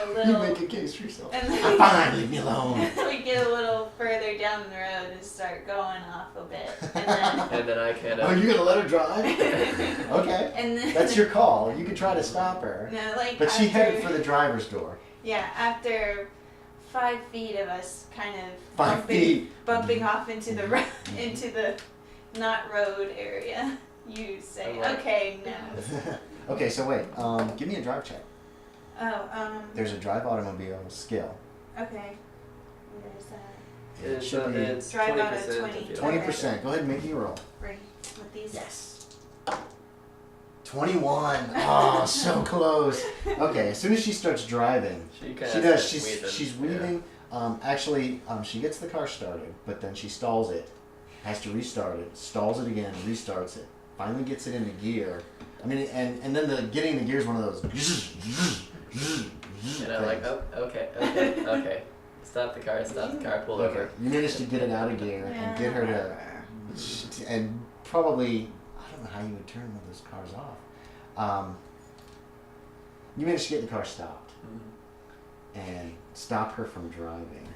a little... You make a case for yourself. And then I'm fine, leave me alone. we get a little further down the road and start going off a bit. And then... And then I kind of... Oh, you're going to let her drive? Okay. And then... That's your call. You can try to stop her. No, like But she after, headed for the driver's door. Yeah, after 5 feet of us kind of 5 feet. bumping off into the into the not road area, you say, okay, no. Okay, so wait. Give me a drive check. Oh, There's a drive automobile skill. okay. Where is that? It should be It's Drive out 20%. at 20. if you 20%. Go ahead and make me roll. Right, with these? Yes. 21. Oh, so close. Okay, as soon as she starts driving, She kinda she does. starts weaving. She's weaving. Actually, she gets the car started, but then she stalls it. Has to restart it. Stalls it again. Restarts it. Finally gets it into gear. I mean, and then the getting the gear is one of those. And I'm like, oh, okay. Stop the car, pull Okay, over. you managed to get it out of gear and get her to, and probably, I don't know how you would turn one of those cars off. You managed to get the car stopped and stop her from driving.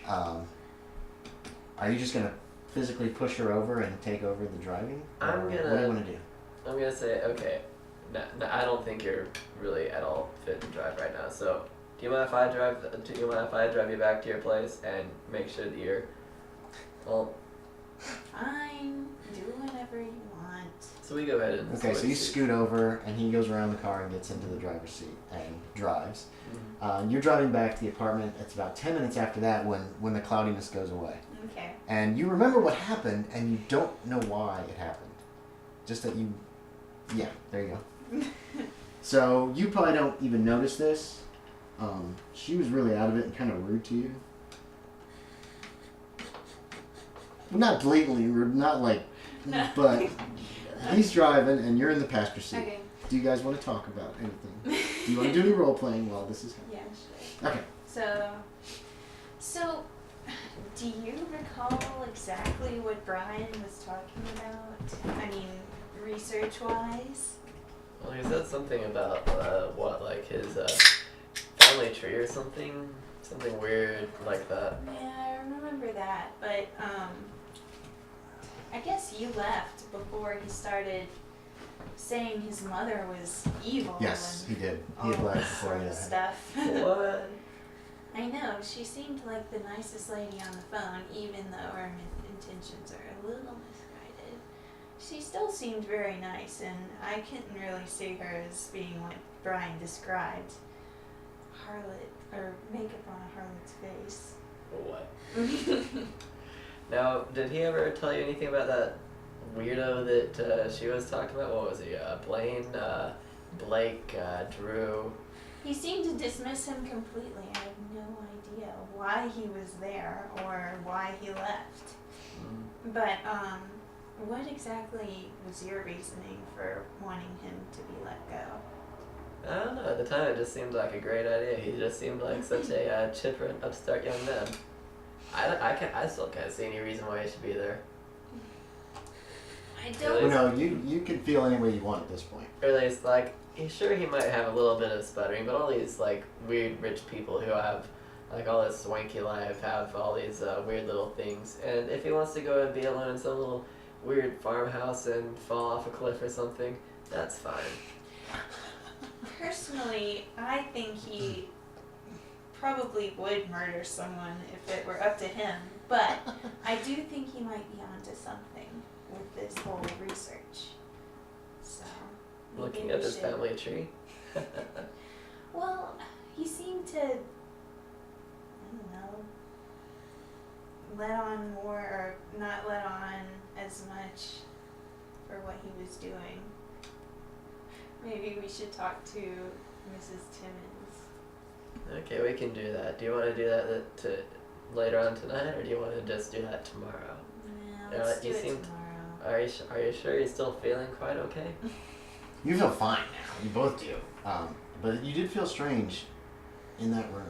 Are you just gonna physically push her over and take over the driving? Or what do you want to do? I'm gonna say, okay, no, I don't think you're really at all fit to drive right now. So, do you mind if I drive you back to your place and make sure that you're, well, Fine, do whatever you want. so we go ahead and. Okay, so switch you seats. scoot over and he goes around the car and gets into the driver's seat and drives. Mhm. You're driving back to the apartment. It's about 10 minutes after that when the cloudiness goes away. Okay. And you remember what happened and you don't know why it happened. Just that you, yeah, there you go. So you probably don't even notice this. She was really out of it and kind of rude to you. Not blatantly rude, not like, but he's driving and you're in the passenger seat. Okay. Do you guys want to talk about anything? Do you want to do any role playing while this is happening? Yeah, sure. Okay. So, do you recall exactly what Brian was talking about? I mean, research-wise? Well, he said something about like his family tree or something weird like that. Yeah, I remember that, but I guess you left before he started saying his mother was evil. Yes, and he did. He all had left that before sort he of had. stuff. What? I know, she seemed like the nicest lady on the phone, even though her intentions are a little misguided. She still seemed very nice, and I couldn't really see her as being what Brian described. Harlot, or makeup on a harlot's face. What? Now, did he ever tell you anything about that weirdo that she was talking about? What was he? Blaine, Blake, Drew. He seemed to dismiss him completely. I have no idea why he was there or why he left. But, what exactly was your reasoning for wanting him to be let go? I don't know. At the time, it just seemed like a great idea. He just seemed like such a chipper and upstart young man. I still can't see any reason why he should be there. I Really? don't. Well, no, you can feel any way you want at this point. Or at least, like, sure he might have a little bit of sputtering, but all these, like, weird rich people who have, like, all this swanky life have all these weird little things. And if he wants to go and be alone in some little weird farmhouse and fall off a cliff or something, that's fine. Personally, I think he probably would murder someone if it were up to him, but I do think he might be onto something with this whole research. So, maybe Looking we at this should- family tree. Well, he seemed to, I don't know, let on more, or not let on as much for what he was doing. Maybe we should talk to Mrs. Timmons. Okay, we can do that. Do you want to do that to later on tonight, or do you want to just do that tomorrow? No, let's do you it seem- tomorrow. Are you sure you're still feeling quite okay? You feel fine now. You both do. But you did feel strange in that room.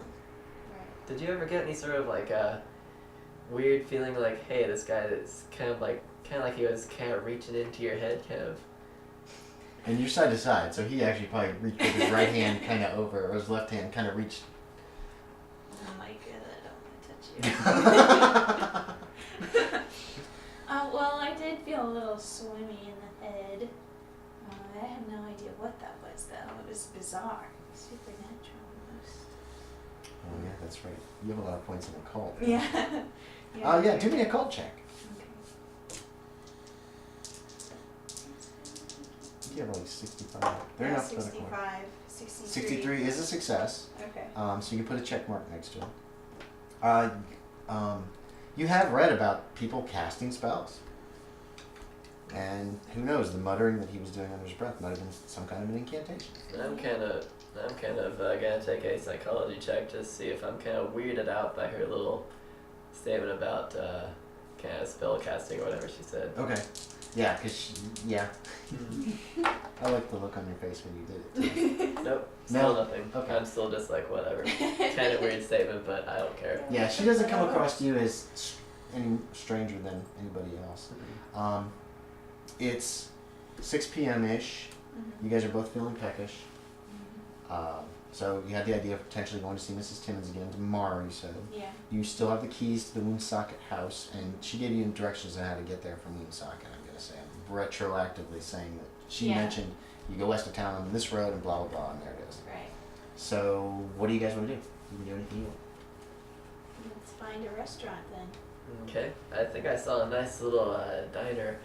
Right. Did you ever get any sort of like a weird feeling like, hey, this guy is kind of like he was kind of reaching into your head, kind of? And you're side to side, so he actually probably reached with his right hand kind of over, or his left hand kind of reached. Oh my god, I don't want to touch you. Well, I did feel a little swimmy in the head. I had no idea what that was, though. It was bizarre. Supernatural almost. Oh yeah, that's right. You have a lot of points in the cult. Yeah. Oh yeah, do me a cult check. Okay. You have like 65. They're Yeah, not for the corner. 65, 63. 63 is a success. Okay. So you can put a check mark next to it. You have read about people casting spells. And who knows, the muttering that he was doing under his breath might have been some kind of an incantation. I'm kind of gonna take a psychology check to see if I'm kind of weirded out by her little statement about kind of spell casting or whatever she said. Okay. Yeah, yeah. I like the look on your face when you did it. Nope. No? Still nothing. Okay. I'm still just like whatever. Kind of weird statement, but I don't care. Yeah, she doesn't come across to you as any stranger than anybody else. It's 6 p.m.-ish. Mm-hmm. You guys are both feeling peckish. So you had the idea of potentially going to see Mrs. Timmons again tomorrow, you said. Yeah. You still have the keys to the Woonsocket house, and she gave you directions on how to get there from Woonsocket, I'm going to say. I'm retroactively saying that she mentioned you go west of town on this road and blah, blah, blah, and there it is. Right. So what do you guys want to do? You can do anything you want. Let's find a restaurant then. Okay. I think I saw a nice little diner,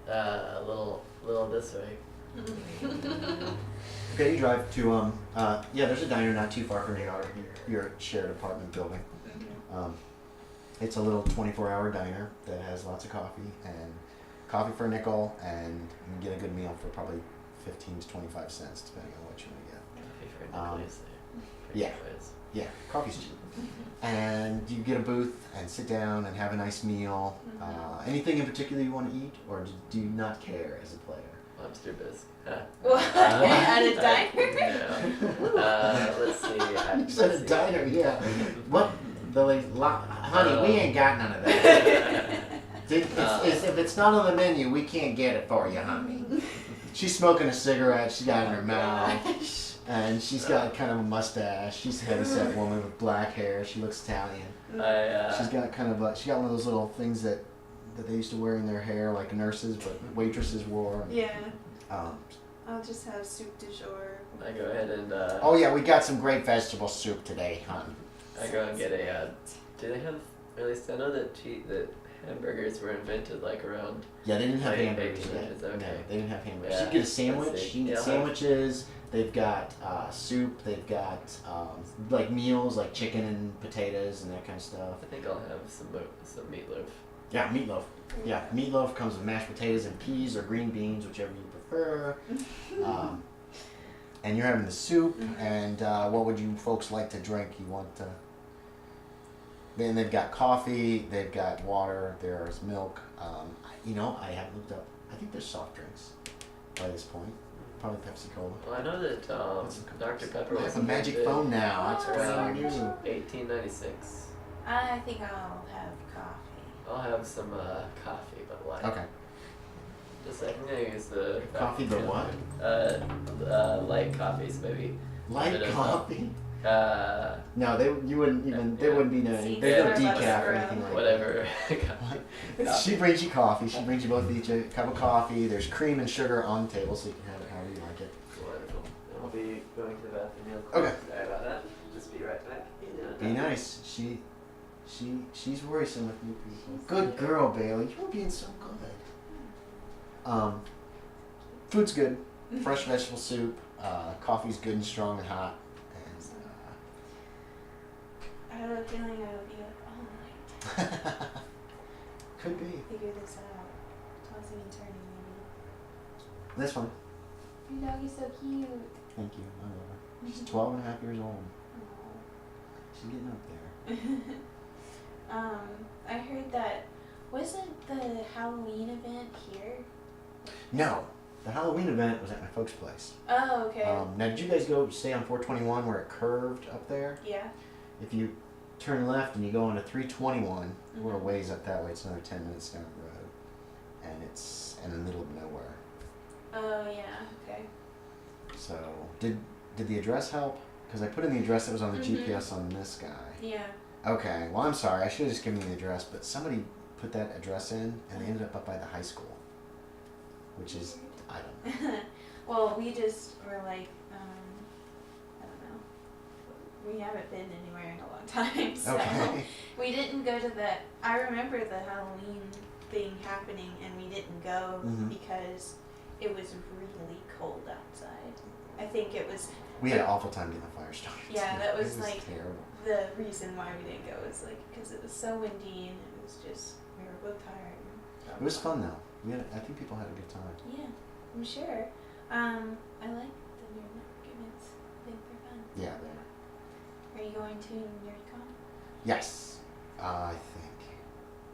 a little this way. Okay, you drive to, there's a diner not too far from your shared apartment building. It's a little 24-hour diner that has lots of coffee, and coffee for a nickel, and you can get a good meal for probably 15 to 25 cents, depending on what you want to get. Coffee for a nickel, you say. Yeah. Yeah, coffee's cheap. And you get a booth and sit down and have a nice meal. Anything in particular you want to eat, or do you not care as a player? Lobster bisque. What? At a diner? No. Let's see. You said a diner, yeah. What? Honey, we ain't got none of that. If it's not on the menu, we can't get it for you, honey. She's smoking a cigarette. She's got it in her mouth. And she's got kind of a mustache. She's a heavy-set woman with black hair. She looks Italian. She's got kind of she got one of those little things that they used to wear in their hair, like nurses, but waitresses wore. Yeah. I'll just have soup du jour. I go ahead and. Oh yeah, we got some great vegetable soup today, hon. I go and get a. Do they have? At least I know that hamburgers were invented like around. Yeah, they didn't have like hamburgers yet. 1800s, okay. No, they didn't have hamburgers. Yeah, You get a sandwich. let's see. You get Yeah, sandwiches. They've got soup. They've got like meals, like chicken and potatoes and that kind of stuff. I think I'll have some meatloaf. Yeah, meatloaf. Yeah, meatloaf comes with mashed potatoes and peas or green beans, whichever you prefer. And you're having the soup. And what would you folks like to drink? You want to? Then they've got coffee. They've got water. There's milk. I haven't looked up. I think there's soft drinks by this point. Probably Pepsi Cola. Well, I know that Dr. Pepper I was have a magic invented phone now. It's around brand new. 1896. I think I'll have coffee. I'll have some coffee, but light. Okay. Just like I'm gonna use the Coffee, but what? light coffees maybe. Light Bit of, coffee? No, you wouldn't even. Yeah. There wouldn't be no. See, There's no Starbucks decaf or around. anything like Whatever. that. She brings you coffee. She brings you both each a cup of coffee. There's cream and sugar on the table, so you can have it however you like it. Wonderful. I'll be going to the bathroom real quick. Okay. Sorry about that. Just be right back. Be nice. She's worrisome with new people. Good girl, Bailey. You're being so good. Food's good. Fresh vegetable soup. Coffee's good and strong and hot. I have a feeling I'll be up all night. Could be. Figure this out. Tossing and turning maybe. That's fine. Your dog is so cute. Thank you. I love her. She's 12 and a half years old. She's getting up there. I heard that wasn't the Halloween event here? No. The Halloween event was at my folks' place. Oh, okay. Now, did you guys go stay on 421 where it curved up there? Yeah. If you turn left and you go onto 321, we're a ways up that way. It's another 10 minutes down the road. And it's in the middle of nowhere. Oh yeah. Okay. So did the address help? Because I put in the address that was on the GPS on this guy. Yeah. Okay. Well, I'm sorry. I should have just given you the address, but somebody put that address in, and they ended up by the high school, which is I don't know. Well, we just were like, I don't know. We haven't been anywhere in a long time, so Okay. we didn't go to the. I remember the Halloween thing happening, and we didn't go because it was really cold outside. I think it was. We had an awful time getting the fire started. Yeah, that was, it was like terrible. the reason why we didn't go was like because it was so windy and it was just we were both tired. It was fun though. I think people had a good time. Yeah, I'm sure. I like the nerd arguments. I think they're fun. Yeah, there. Are you going to NerdCon? Yes, I think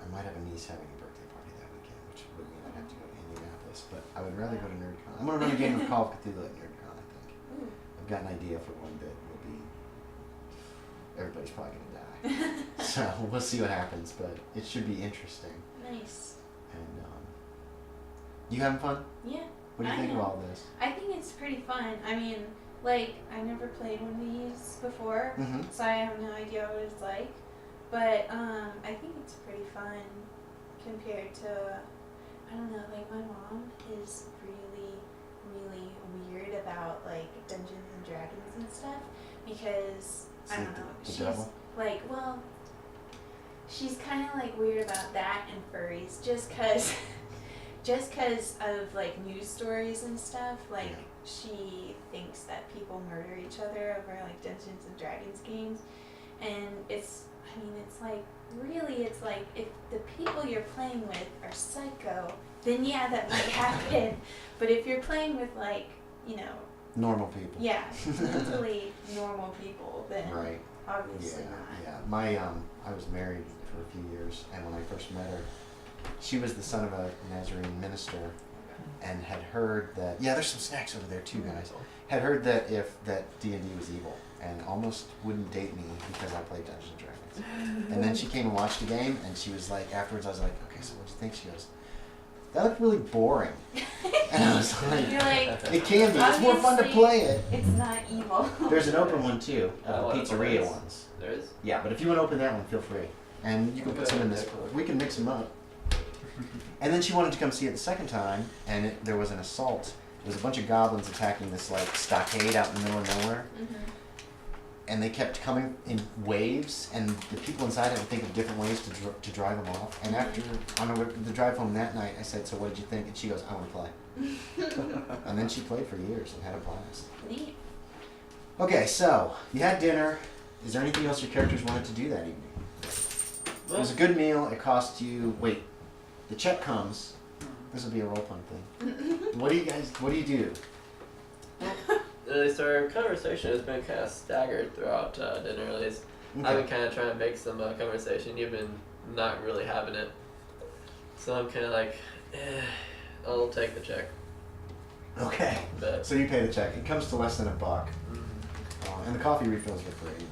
I might have a niece having a birthday party that weekend, which would mean I'd have to go to Indianapolis. But I would rather go to NerdCon. I'm gonna run a game of Call of Cthulhu at NerdCon. I think. Ooh. I've got an idea for one that will be. Everybody's probably gonna die, so we'll see what happens. But it should be interesting. Nice. And you having fun? Yeah. What do you think of all this? I think it's pretty fun. I mean, like, I never played one of these before, so I have no idea what it's like. But I think it's pretty fun compared to, I don't know, like my mom is really, really weird about like Dungeons and Dragons and stuff because, I don't know, The she's devil? like, well, she's kind of like weird about that and furries just cause of like news stories and stuff. Like she thinks that people murder each other over like Dungeons and Dragons games, and it's like really it's like if the people you're playing with are psycho, then yeah, that might happen. But if you're playing with like, you know, normal people. yeah, mentally normal people, then right. obviously Yeah, not. yeah. My I was married for a few years, and when I first met her, she was the son of a Nazarene minister, and had heard that there's some snacks over there too, guys. Had heard that D&D was evil, and almost wouldn't date me because I played Dungeons and Dragons. And then she came and watched the game, and she was like, afterwards, I was like, okay, so what'd you think? She goes, that looked really boring. And I was like, You're like, it can be. It's more fun to play it. It's not evil. There's an open one too, the One of pizzeria those. ones. There is? Yeah, but if you want to open that one, feel free. And you can put some in this. Definitely. We can mix them up. And then she wanted to come see it the second time, and there was an assault. There was a bunch of goblins attacking this like stockade out in the middle of nowhere. And they kept coming in waves, and the people inside had to think of different ways to drive them off. And after, on the drive home that night, I said, so what did you think? And she goes, I want to play. And then she played for years and had a blast. Neat. Okay, so you had dinner. Is there anything else your characters wanted to do that evening? It was a good meal. It cost you, wait, the check comes. This will be a role-playing thing. What do you do? So our conversation has been kind of staggered throughout dinner at least. Okay. I've been kind of trying to make some conversation. You've been not really having it. So I'm kind of like, I'll take the check. Okay. But, So you pay the check. It comes to less than $1. And the coffee refills are free.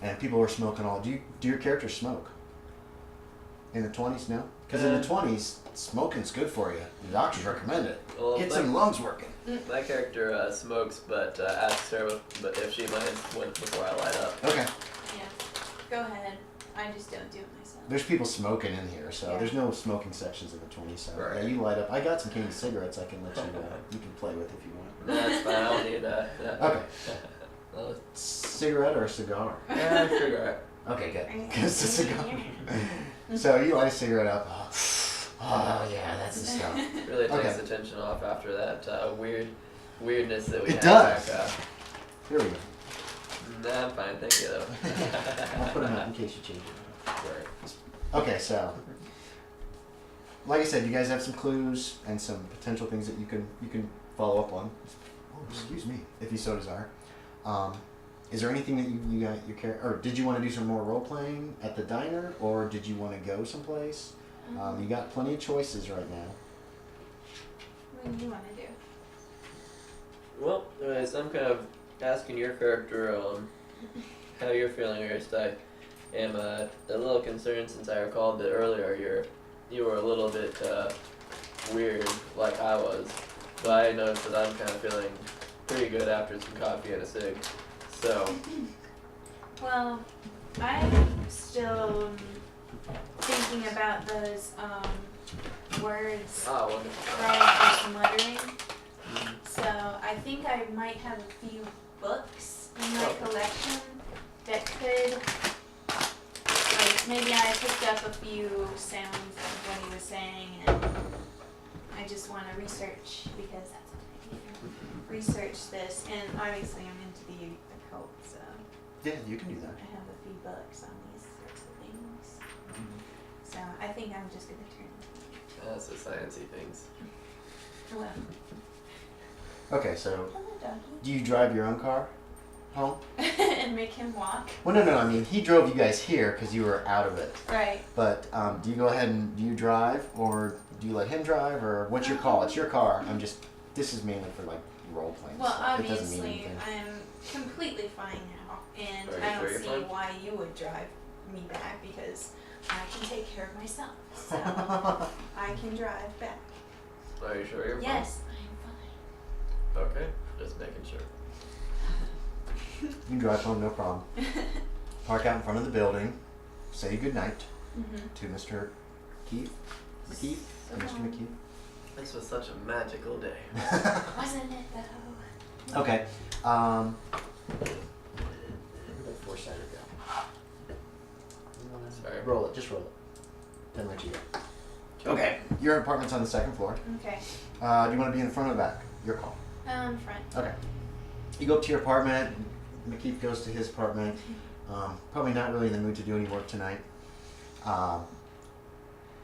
And people were smoking all. Do your characters smoke? In the 20s, no? Because in the 20s, smoking's good for you. The doctors recommend it. Well, Get some lungs working. my character smokes, but asks her if she minds before I light up. Okay. Yeah. Go ahead. I just don't do it myself. There's people smoking in here, so Yeah. there's no smoking sections in the 20s. So Right. yeah, you light up. I got some King cigarettes I can let you can play with if you want. That's fine. I don't need that. Okay. Well, Cigarette or a cigar? yeah, cigarette. Okay, good. Are you Because the cigar. kidding? So you light a cigarette up. Oh yeah, that's the stuff. Really takes Okay. the tension off after that weirdness that we It had does. back. Here we go. Nah, I'm fine. Thank you though. I'll put them out in case you change it. Right. Okay, so like I said, you guys have some clues and some potential things that you can follow up on. Oh, excuse me, if you so desire. Is there anything that you got your character, or did you want to do some more role playing at the diner, or did you want to go someplace? You got plenty of choices right now. What do you want to do? Well, anyways, I'm kind of asking your character how you're feeling. I guess I am a little concerned since I recalled that earlier you were a little bit weird like I was, but I noticed that I'm kind of feeling pretty good after some coffee and a cig. So, Well, I'm still thinking about those words wonderful. right as muttering. So I think I might have a few books in my collection that could, like, maybe I picked up a few sounds of what he was saying, and I just want to research, because that's what I do. Research this, and obviously I'm into the occult, so Yeah, you can do that. I have a few books on these sorts of things. So I think I'm just gonna turn. That's the sciencey things. Well, Okay, so hello, doggy. do you drive your own car home? And make him walk. Well, no. I mean, he drove you guys here because you were out of it. Right. But do you go ahead and do you drive, or do you let him drive, or what's your call? It's your car. This is mainly for like role playing. Well, stuff. It doesn't mean obviously, anything. I'm completely fine now, and Are you I don't sure you're see fine? why you would drive me back, because I can take care of myself. So I can drive back. Are you sure you're fine? Yes, I am Okay, just making sure. You can drive home, no problem. Park out in front of the building. Say goodnight fine. to Mr. McKeefe. McKeefe? So Mr. long. Mm-hmm. This was such a magical day. McKeefe. Wasn't it though? Okay. Where'd that four-sider go? Sorry. Roll it. Just roll it. Then let you go. Okay. Your apartment's on the second floor. Okay. Do you want to be in the front or the back? Your call. Front. Okay. You go up to your apartment. McKeefe goes to his apartment. Probably not really in the mood to do any work tonight.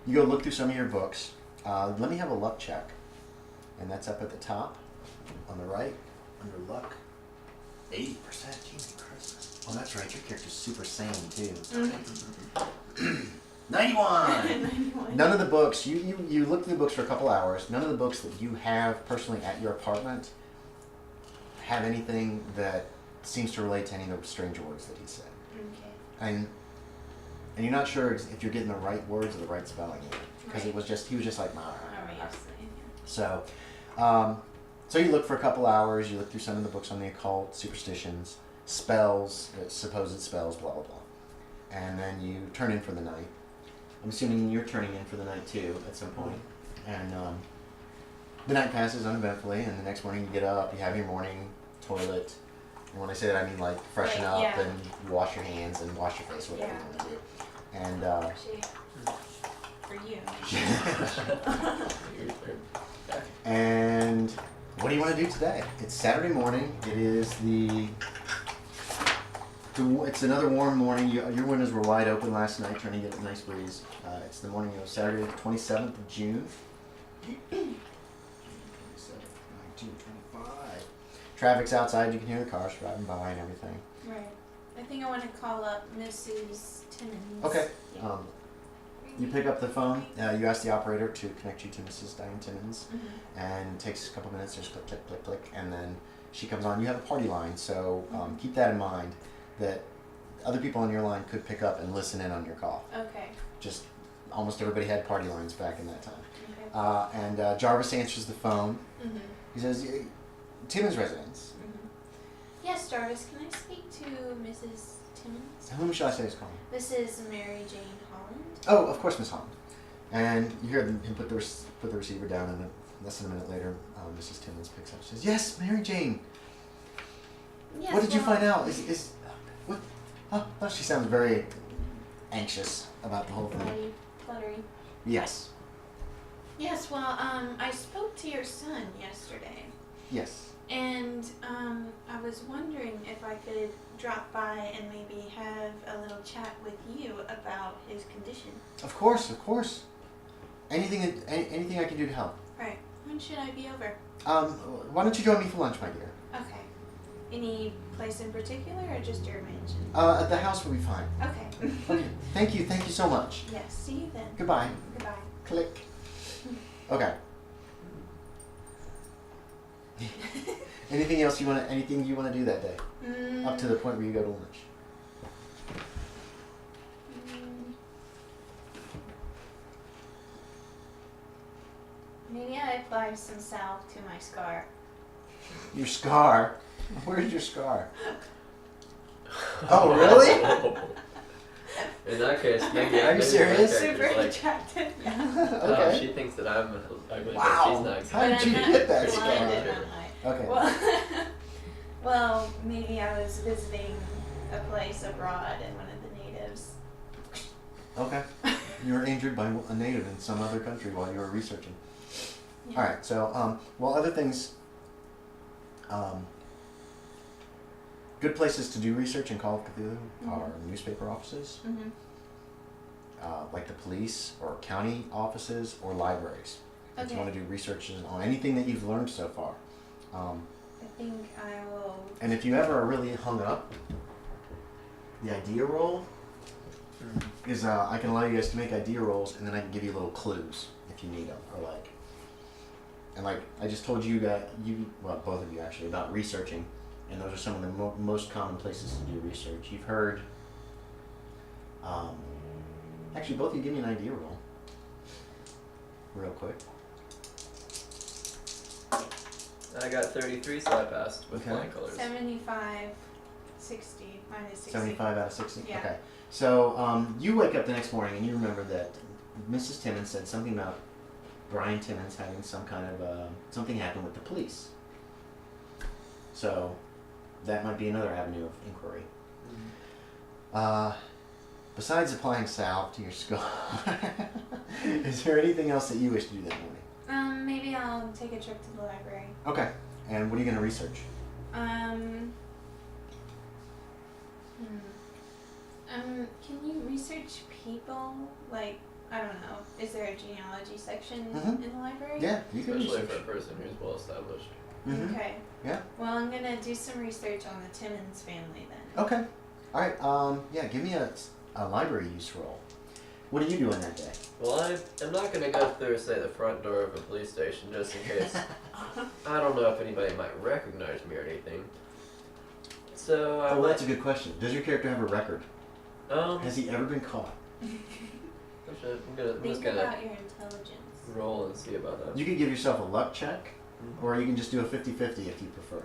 You go look through some of your books. Let me have a luck check. And that's up at the top, on the right, under luck. 80%. Jesus Christ. Oh, that's right. Your character's super saiyan too. 91! 91. None of the books, you look through the books for a couple hours. None of the books that you have personally at your apartment have anything that seems to relate to any of the strange words that he said. Okay. And you're not sure if you're getting the right words or the right spelling because Right. he was just like, Obviously. so, so you look for a couple hours. You look through some of the books on the occult, superstitions, spells, supposed spells, blah blah blah, and then you turn in for the night. I'm assuming you're turning in for the night too at some point, and the night passes uneventfully. And the next morning you get up, you have your morning toilet. And when I say that, I mean like freshen Right, up yeah. and you wash your hands and wash your face, whatever you want to do. And Actually, for you. and what do you want to do today? It's Saturday morning. It is it's another warm morning. Your windows were wide open last night, trying to get a nice breeze. It's the morning of Saturday, the 27th of June. 27, 19, 25. Traffic's outside. You can hear the cars driving by and everything. Right. I think I want to call up Mrs. Timmons. Okay. Yeah. You pick up the phone. You ask the operator to connect you to Mrs. Diane Timmons, Mhm. and it takes a couple minutes. Just click, click, click, click, and then she comes on. You have a party line, so keep that in mind. That other people on your line could pick up and listen in on your call. Okay. Just almost everybody had party lines back in that time. Okay. And Jarvis answers the phone. Mhm. He says, "Timmons residence. Mhm. Yes, Jarvis. Can I speak to Mrs. Timmons? Whom shall I say is calling?" This is Mary Jane Holland. "Oh, of course, Miss Holland." And you hear him put the receiver down, and less than a minute later, Mrs. Timmons picks up and says, "Yes, Mary Jane. Yes, What did you well, find out? What? Oh, she sounds very anxious about the whole thing." Fluttery. "Yes, Yes, well, I spoke to your son yesterday, yes. and I was wondering if I could drop by and maybe have a little chat with you about his condition. Of course, of course. Anything I can do to help. Right. When should I be over? Why don't you join me for lunch, my dear? Okay. Any place in particular, or just your mansion? At the house will be fine. Okay. Okay. Thank you so much. Yes. See you then. Goodbye." Goodbye. Click. Okay. Anything you want to do that day? Up to the point where you go to lunch. Maybe I apply some salve to my scar. Your scar? Where's your scar? Oh, really? In that case, maybe Are you serious? Super Like, attractive. Okay. she thinks that I'm ugly, Wow. but she's not. How did you get that scar? Blinded, am I? Okay. Well, maybe I was visiting a place abroad and one of the natives. Okay. You were injured by a native in some other country while you were researching. Yeah. All right. So, well, other things. Good places to do research in Call of Cthulhu are newspaper offices, like the police or county offices or libraries. If you want to do research on anything that you've learned so far. I think I will. And if you ever are really hung up, the idea roll is I can allow you guys to make idea rolls, and then I can give you little clues if you need them, or like. And like I just told you well, both of you actually, about researching, and those are some of the most common places to do research. You've heard. Actually, both of you give me an idea roll, real quick. I got 33, so I passed with flying colors. 75, 60, minus 60. 75 out of 60? Yeah. Okay. So you wake up the next morning and you remember that Mrs. Timmons said something about Brian Timmons having some kind of, something happen with the police. So that might be another avenue of inquiry. Besides applying salve to your skull, is there anything else that you wish to do that morning? Maybe I'll take a trip to the library. Okay. And what are you going to research? Can you research people? Like, I don't know. Is there a genealogy section in the library? Yeah, you can Especially research. for a person who's well established. Okay. Yeah. Well, I'm gonna do some research on the Timmons family then. Okay. All right. Yeah, give me a library use roll. What are you doing that day? Well, I'm not going to go through, say, the front door of a police station just in case. I don't know if anybody might recognize me or anything. So, Oh, well, that's a good question. Does your character have a record? Has he ever been caught? I'm just Think gonna about your intelligence. roll and see about that. You could give yourself a luck check, or you can just do a 50-50 if you prefer.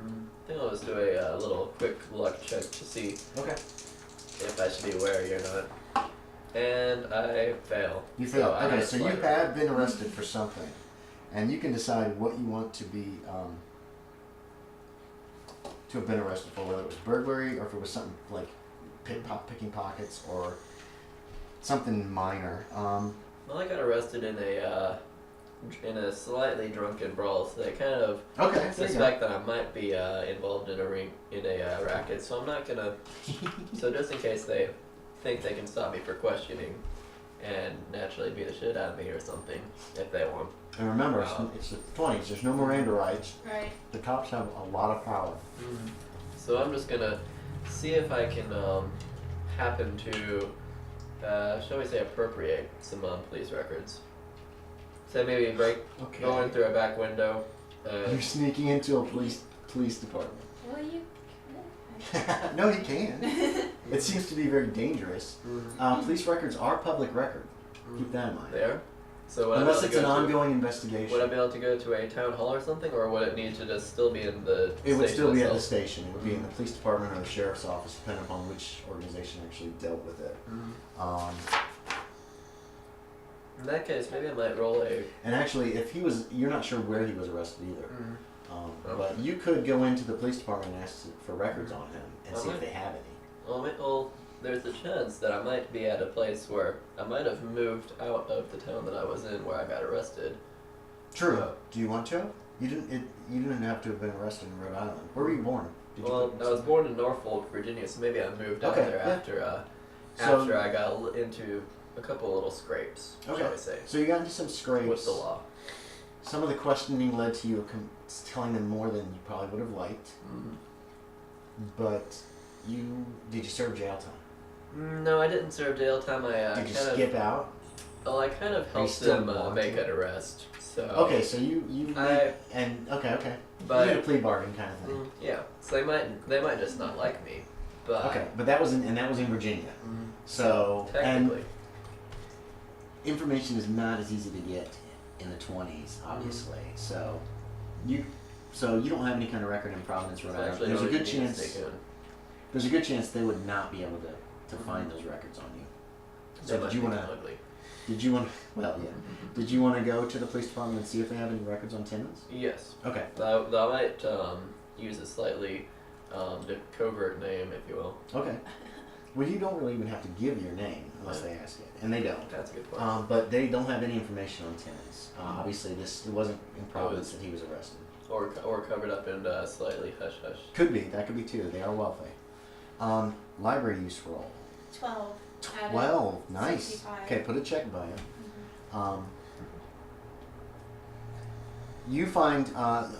I think I'll just do a little quick luck check to see Okay. if I should be wary or not. And I fail. You fail. I Okay, just so you like- have been arrested for something, and you can decide what you want to be to have been arrested for, whether it was burglary or if it was something like picking pockets or something minor. Well, I got arrested in a slightly drunken brawl, so they kind of Okay. There you go. suspect that I might be involved in a racket. So I'm not gonna. So just in case they think they can stop me for questioning, and naturally beat the shit out of me or something if they want. And remember, it's the 20s. There's no Miranda rights. Right. The cops have a lot of power. So I'm just gonna see if I can happen to, shall we say, appropriate some police records. So maybe Okay. go in through a back window. You're sneaking into a police department. Well, you No, he can. It seems to be very dangerous. Police records are public record. Keep that in mind. There. So would Unless I be it's able an to go ongoing to, investigation. would I be able to go to a town hall or something, or would it need to just still be in the It would station still be at the itself? station. It would be in the police department or the sheriff's office, depending upon which organization actually dealt with it. In that case, maybe I might roll a. And actually, you're not sure where he was arrested either. Okay. But you could go into the police department and ask for records on him and see if Okay. they have any. Well, there's a chance that I might be at a place where I might have moved out of the town that I was in where I got arrested. True. Uh, Do you want to? You didn't have to have been arrested in Rhode Island. Where were you born? Did Well, you I was born in Norfolk, Virginia, so maybe I moved out Okay, there yeah. after So- I got into a couple of little scrapes, shall Okay. we say, So you got into some scrapes. with the law. Some of the questioning led to you telling them more than you probably would have liked. But did you serve jail time? No, I didn't serve jail time. I Did you kind skip out? Well, I kind of Are you helped still them wanted? make an arrest. So Okay, so you I- okay. But you did a plea bargain kind of thing. yeah, so they might just not like me, but Okay, but that was in Virginia. So technically, and information is not as easy to get in the 20s, obviously. So you don't have any kind of record in Providence, Rhode Island. There's a good chance. There's a good chance they would not be able to find those records on you. So did you want to? Did you want? Well, yeah. Did you want to go to the police department and see if they have any records on Timmons? Yes. Okay. I might use a slightly covert name, if you will. Okay. Well, you don't really even have to give your name unless they ask it, and they don't. That's a good point. But they don't have any information on Timmons. Obviously, it wasn't in Providence that he was arrested. Or covered up in slightly hush hush. Could be. That could be too. They are wealthy. Library use roll. 12. 12. Nice. 65. Okay, put a check by it. You find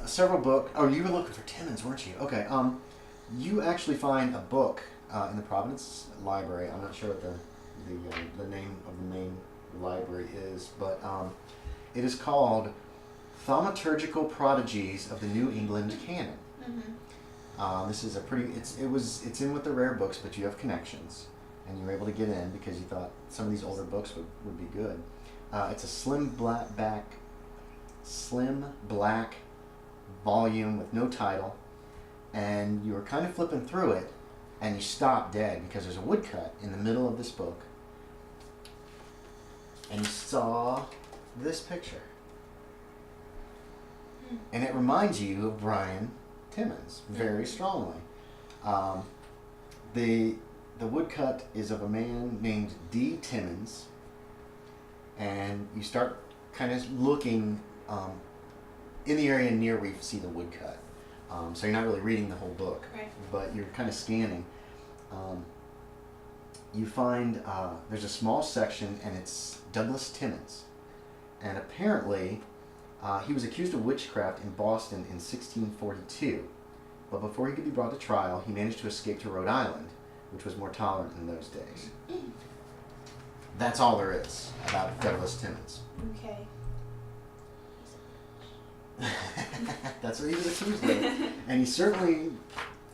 several books. Oh, you were looking for Timmons, weren't you? Okay. You actually find a book in the Providence Library. I'm not sure what the name of the main library is, but it is called Thaumaturgical Prodigies of the New England Canon. This is a pretty. It's in with the rare books, but you have connections, and you were able to get in because you thought some of these older books would be good. It's a slim black volume with no title, and you were kind of flipping through it, and you stop dead because there's a woodcut in the middle of this book, and you saw this picture, and it reminds you of Brian Timmons very strongly. The woodcut is of a man named D. Timmons, and you start kind of looking in the area near where you see the woodcut. So you're not really reading the whole book, right, but you're kind of scanning. You find there's a small section, and it's Douglas Timmons, and apparently he was accused of witchcraft in Boston in 1642, but before he could be brought to trial, he managed to escape to Rhode Island, which was more tolerant in those days. That's all there is about Douglas Timmons. Okay. That's what he was accused of. And he certainly,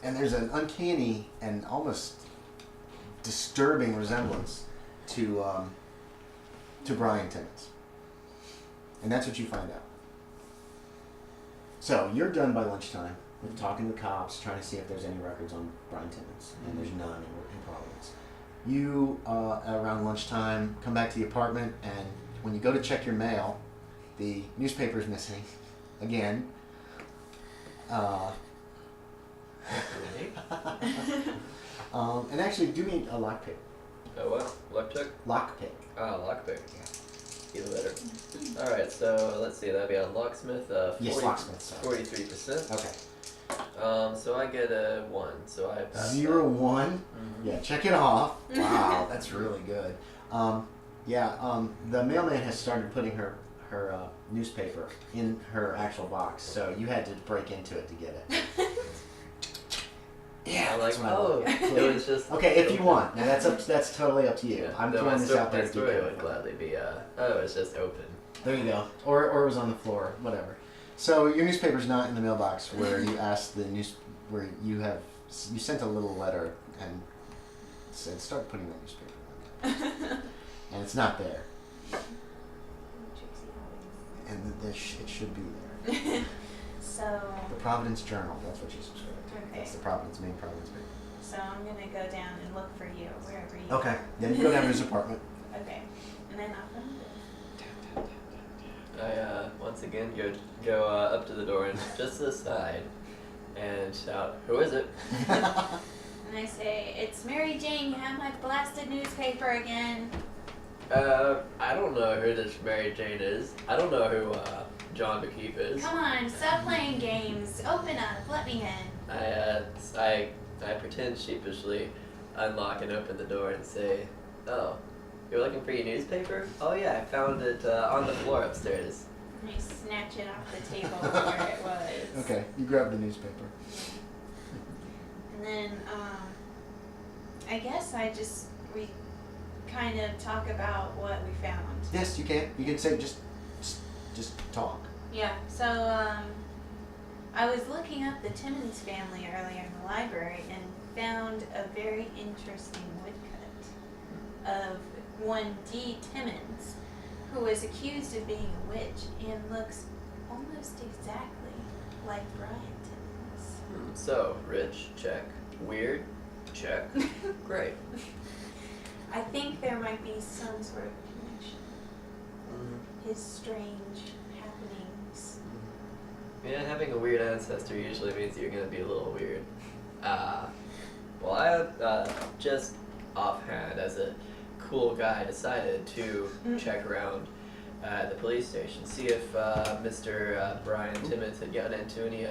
and there's an uncanny and almost disturbing resemblance to Brian Timmons. And that's what you find out. So you're done by lunchtime with talking to the cops, trying to see if there's any records on Brian Timmons, and there's none in Providence. You, around lunchtime, come back to the apartment, and when you go to check your mail, the newspaper's missing again. And actually, do me a lockpick. Oh, what? Lockpick? Lockpick. Lockpick. Yeah. Even better. Alright, so let's see, that'd be on locksmith. Yes, locksmith. Sorry. 43%. Okay. So I get a 1, so I pass. 0, 1. Mm-hmm. Yeah, check it off. Wow, that's really good. The mailman has started putting her newspaper in her actual box, so you had to break into it to get it. Yeah, I'm like, that's what I love. it was just. Okay, if you want. Now that's totally up to you. Yeah, I'm throwing this out there my to keep story it. would gladly be, it's just open. There you go. Or it was on the floor, whatever. So your newspaper's not in the mailbox where you asked where you sent a little letter and said start putting that newspaper on there. And it's not there. And it should be there. So. The Providence Journal, that's what you subscribe to. Okay. That's the main Providence paper. So I'm gonna go down and look for you wherever you. Okay. Then you go down to his apartment. Okay. And then I'll find it. I once again go up to the door and just to the side and shout, "Who is it?" And I say, "It's Mary Jane. You have my blasted newspaper again." I don't know who this Mary Jane is. I don't know who John McKeefe is. Come on, stop playing games. Open up. Let me in. I pretend sheepishly, unlock and open the door and say, "Oh, you're looking for your newspaper? Oh yeah, I found it on the floor upstairs." And I snatch it off the table where it was. Okay, you grab the newspaper. And then, I guess we kind of talk about what we found. Yes, you can. You can say just talk. Yeah, so, I was looking up the Timmons family earlier in the library and found a very interesting woodcut of one D. Timmons, who was accused of being a witch and looks almost exactly like Brian Timmons. So, rich, check. Weird, check. Great. I think there might be some sort of connection. His strange happenings. Yeah, having a weird ancestor usually means you're gonna be a little weird. Well, I just offhand, as a cool guy, decided to check around the police station, see if Mr. Brian Timmons had gotten into any